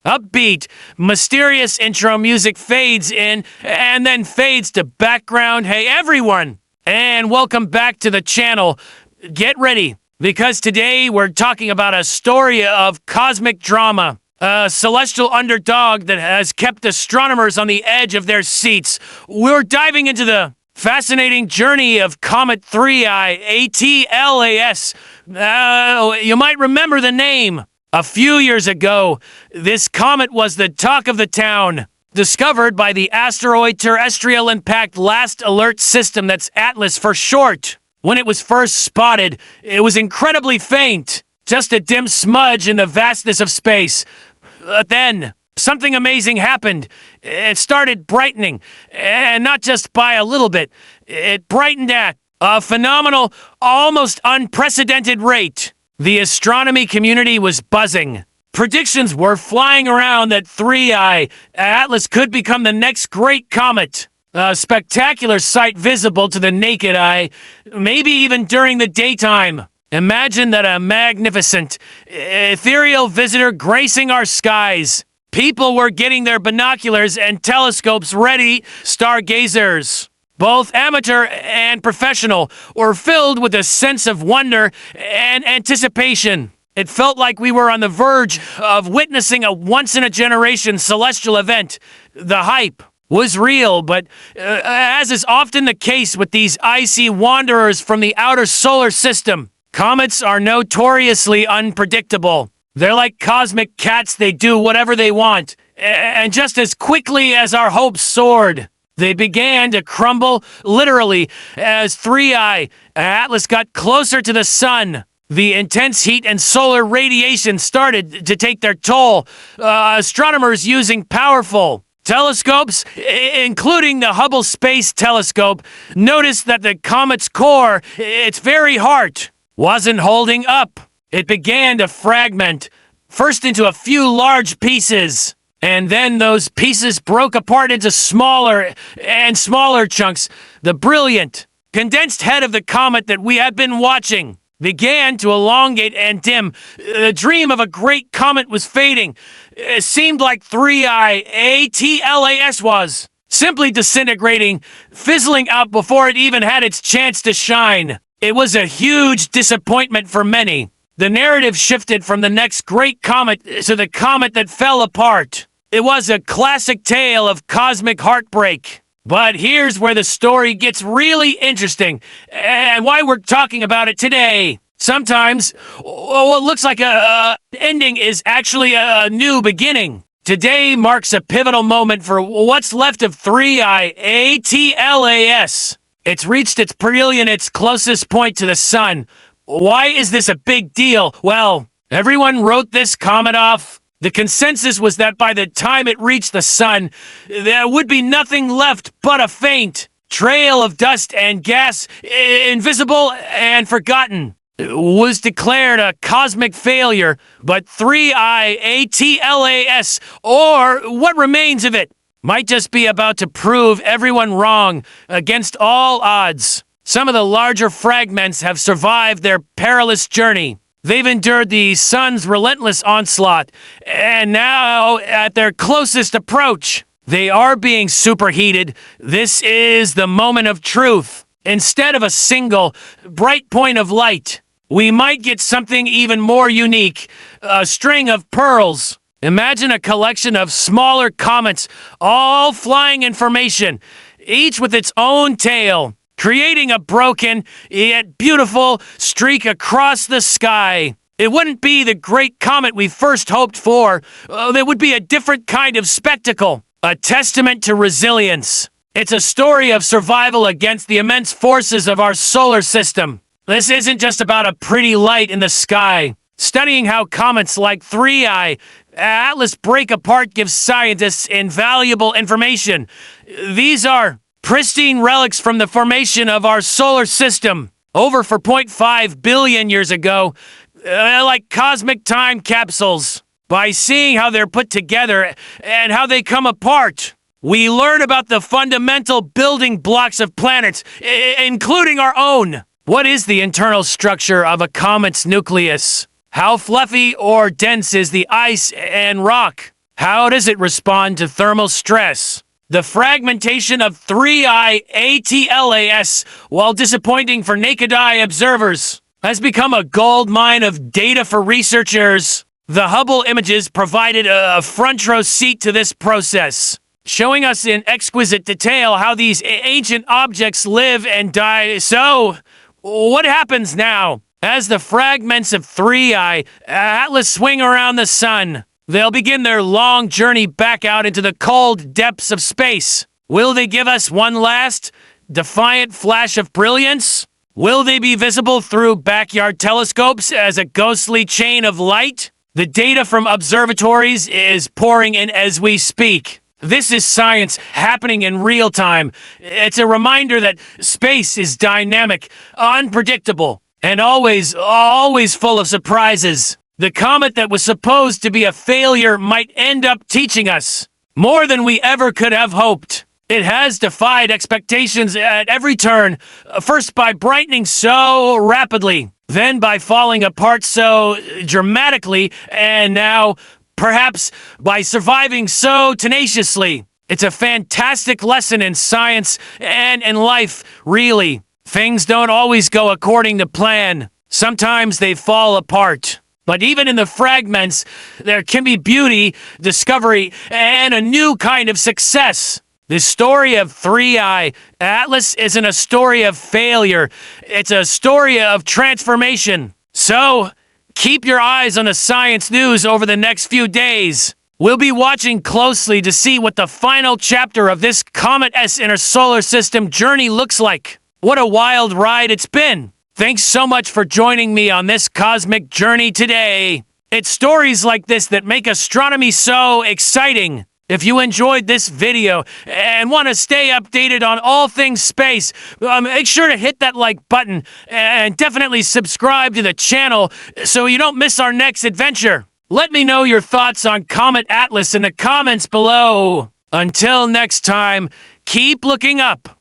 Upbeat, mysterious intro music fades in and then fades to background. Hey everyone, and welcome back to the channel. Get ready, because today we're talking about a story of cosmic drama. A celestial underdog that has kept astronomers on the edge of their seats. We're diving into the fascinating journey of Comet 3I ATLAS. You might remember the name. A few years ago, this comet was the talk of the town. Discovered by the Asteroid Terrestrial Impact Last Alert System, that's ATLAS for short. When it was first spotted, it was incredibly faint. Just a dim smudge in the vastness of space. Then, something amazing happened. It started brightening, and not just by a little bit. It brightened at a phenomenal, almost unprecedented rate. The astronomy community was buzzing. Predictions were flying around that 3I Atlas could become the next great comet. A spectacular sight visible to the naked eye, maybe even during the daytime. Imagine that a magnificent, ethereal visitor gracing our skies. People were getting their binoculars and telescopes ready, stargazers. Both amateur and professional were filled with a sense of wonder and anticipation. It felt like we were on the verge of witnessing a once-in-a-generation celestial event. The hype was real, but as is often the case with these icy wanderers from the outer solar system, comets are notoriously unpredictable. They're like cosmic cats. They do whatever they want. And just as quickly as our hopes soared, they began to crumble, literally, as 3I Atlas got closer to the sun. The intense heat and solar radiation started to take their toll. Astronomers using powerful telescopes, including the Hubble Space Telescope, noticed that the comet's core, its very heart, wasn't holding up. It began to fragment, first into a few large pieces. And then those pieces broke apart into smaller and smaller chunks. The brilliant, condensed head of the comet that we had been watching began to elongate and dim. The dream of a great comet was fading. It seemed like 3I ATLAS was simply disintegrating, fizzling out before it even had its chance to shine. It was a huge disappointment for many. The narrative shifted from the next great comet to the comet that fell apart. It was a classic tale of cosmic heartbreak. But here's where the story gets really interesting, and why we're talking about it today. Sometimes, what looks like a ending is actually a new beginning. Today marks a pivotal moment for what's left of 3I ATLAS. It's reached its perihelion, its closest point to the sun. Why is this a big deal? Well, everyone wrote this comet off. The consensus was that by the time it reached the sun, there would be nothing left but a faint trail of dust and gas, invisible and forgotten. It was declared a cosmic failure, but 3I ATLAS, or what remains of it, might just be about to prove everyone wrong against all odds. Some of the larger fragments have survived their perilous journey. They've endured the sun's relentless onslaught, and now, at their closest approach, they are being superheated. This is the moment of truth. Instead of a single, bright point of light, we might get something even more unique, a string of pearls. Imagine a collection of smaller comets, all flying in formation, each with its own tail, creating a broken, yet beautiful streak across the sky. It wouldn't be the great comet we first hoped for. It would be a different kind of spectacle, a testament to resilience. It's a story of survival against the immense forces of our solar system. This isn't just about a pretty light in the sky. Studying how comets like 3I Atlas break apart gives scientists invaluable information. These are pristine relics from the formation of our solar system over 4.5 billion years ago, like cosmic time capsules. By seeing how they're put together and how they come apart, we learn about the fundamental building blocks of planets, including our own. What is the internal structure of a comet's nucleus? How fluffy or dense is the ice and rock? How does it respond to thermal stress? The fragmentation of 3I ATLAS, while disappointing for naked eye observers, has become a gold mine of data for researchers. The Hubble images provided a front row seat to this process, showing us in exquisite detail how these ancient objects live and die. So, what happens now? As the fragments of 3I Atlas swing around the sun, they'll begin their long journey back out into the cold depths of space. Will they give us one last, defiant flash of brilliance? Will they be visible through backyard telescopes as a ghostly chain of light? The data from observatories is pouring in as we speak. This is science happening in real time. It's a reminder that space is dynamic, unpredictable, and always full of surprises. The comet that was supposed to be a failure might end up teaching us more than we ever could have hoped. It has defied expectations at every turn, first by brightening so rapidly, then by falling apart so dramatically, and now, perhaps, by surviving so tenaciously. It's a fantastic lesson in science and in life, really. Things don't always go according to plan. Sometimes they fall apart. But even in the fragments, there can be beauty, discovery, and a new kind of success. The story of 3I Atlas isn't a story of failure. It's a story of transformation. So, keep your eyes on the science news over the next few days. We'll be watching closely to see what the final chapter of this Comet-S inner solar system journey looks like. What a wild ride it's been. Thanks so much for joining me on this cosmic journey today. It's stories like this that make astronomy so exciting. If you enjoyed this video and want to stay updated on all things space, make sure to hit that like button and definitely subscribe to the channel so you don't miss our next adventure. Let me know your thoughts on Comet Atlas in the comments below. Until next time, keep looking up.